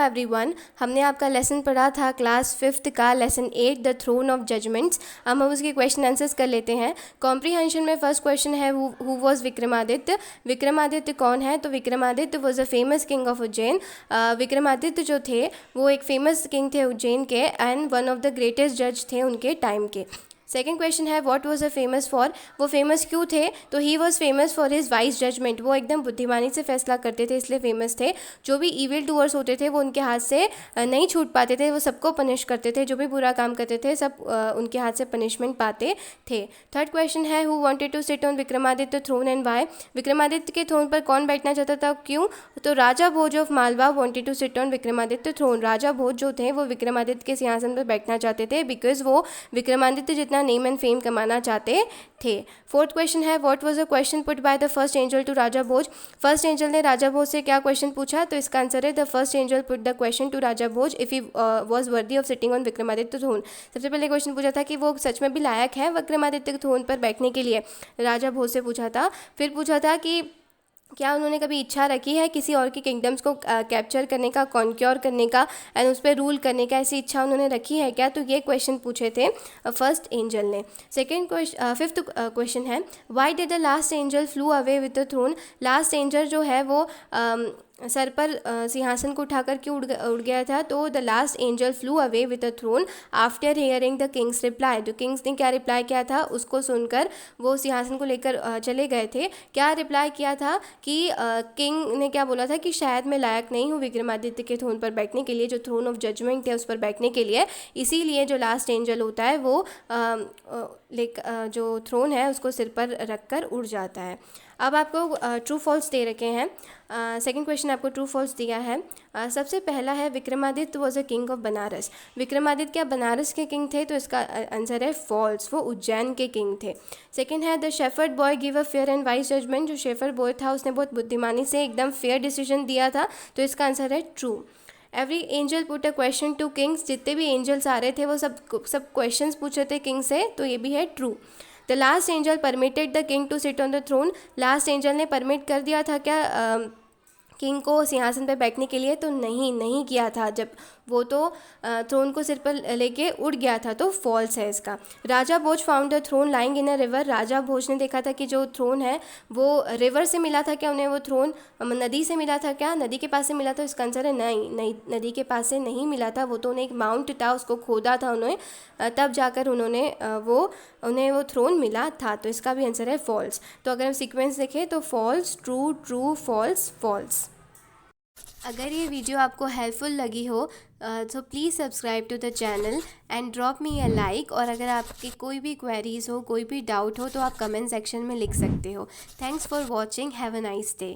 Everyone, हमने आपका lesson पढ़ा था क्लास 5th का lesson 8 the throne of judgements. हम उसके क्वेश्चन आंसर्स कर लेते हैं। कॉम्प्रीहेंशन में फर्स्ट क्वेश्चन है हु वाज विक्रमादित्य। विक्रमादित्य कौन है? तो Vikramaditya was a famous king of Ujjain. Vikramaditya जो थे वो एक फेमस किंग थे उज्जैन के and one of the greatest जज थे उनके टाइम के। सेकेंड क्वेश्चन है what was a famous for. वो फेमस क्यों थे? तो he was famous for his wise judgement. वो एकदम बुद्धिमानी से फैसला करते थे इसलिए फेमस थे। जो भी इविल डूअर्स होते थे वो उनके हाथ से नहीं छूट पाते थे, वो सबको पनिश करते थे। जो भी बुरा काम करते थे सब उनके हाथ से पनिशमेंट पाते थे। थर्ड क्वेश्चन है who wanted to sit on Vikramaditya throne and why. Vikramaditya के थ्रोन पर कौन बैठना चाहता था, क्यों? तो Raja Bhoj of Malwa wanted to sit on Vikramaditya throne. Raja Bhoj जो थे वो विक्रमादित्य के सिंहासन पर बैठना चाहते थे बिकॉज वो विक्रमादित्य जितना नेम एंड फेम कमाना चाहते थे। फोर्थ क्वेश्चन है what was a question put by the first angel to Raja Bhoj. First angel ने राजा भोज से क्या क्वेश्चन पूछा? तो इसका आंसर है the first angel put the question to Raja Bhoj if he was worthy of sitting on Vikramaditya throne. सबसे पहले क्वेश्चन पूछा था कि वो सच में भी लायक है विक्रमादित्य के थ्रोन पर बैठने के लिए, राजा भोज से पूछा था। फिर पूछा था कि क्या उन्होंने कभी इच्छा रखी है किसी और के किंगडम्स को कैप्चर करने का, कॉन्क्योर करने का एंड उस पर रूल करने का, ऐसी इच्छा उन्होंने रखी है क्या? तो ये क्वेश्चन पूछे थे फर्स्ट एंजल ने। सेकेंड क्वेश्चन, फिफ्थ क्वेश्चन है why did the last angel flew away with the throne. Last angel जो है वो सर पर सिंहासन को उठाकर क्यों उड़ गया था? तो the last angel flew away with the throne after hearing the king's reply. तो किंग्स ने क्या रिप्लाई किया था उसको सुनकर वो सिंहासन को लेकर चले गए थे। क्या रिप्लाई किया था कि किंग ने क्या बोला था कि शायद मैं लायक नहीं हूँ विक्रमादित्य के थ्रोन पर बैठने के लिए, जो थ्रोन ऑफ जजमेंट है उस पर बैठने के लिए। इसीलिए जो लास्ट एंजल होता है वो जो थ्रोन है उसको सिर पर रखकर उड़ जाता है। अब आपको ट्रू फॉल्स दे रखे हैं। सेकंड क्वेश्चन आपको ट्रू फॉल्स दिया है। सबसे पहला है Vikramaditya was a king of Banaras. Vikramaditya क्या बनारस के किंग थे? तो इसका आंसर है फॉल्स, वो उज्जैन के किंग थे। सेकंड है the shepherd boy give a fair and wise judgement. जो शेफर्ड बॉय था उसने बहुत बुद्धिमानी से एकदम फेयर डिसीजन दिया था, तो इसका आंसर है true. Every angel put a question to kings. जितने भी एंजल्स आ रहे थे वो सब क्वेश्चन पूछ रहे थे किंग से, तो ये भी है true. The last angel permitted the king to sit on the throne. Last angel ने परमिट कर दिया था क्या किंग को सिंहासन पर बैठने के लिए? तो नहीं किया था, जब वो तो थ्रोन को सिर पर लेके उड़ गया था, तो फॉल्स है इसका। Raja Bhoj found the throne lying in a river. Raja Bhoj ने देखा था कि जो थ्रोन है वो रिवर से मिला था क्या उन्हें? वो थ्रोन नदी से मिला था क्या? नदी के पास से मिला था? इसका आंसर है नहीं, नदी के पास से नहीं मिला था। वो तो उन्हें एक माउंट था, उसको खोदा था उन्होंने, तब जाकर उन्हें वो थ्रोन मिला था, तो इसका भी आंसर है फॉल्स। तो अगर हम सीक्वेंस देखें तो false, true, true, false, false. अगर ये वीडियो आपको हेल्पफुल लगी हो तो please subscribe to the channel and drop me a like. और अगर आपकी कोई भी क्वेरीज़ हो, कोई भी डाउट हो तो आप कमेंट सेक्शन में लिख सकते हो। Thanks for watching, have a nice day.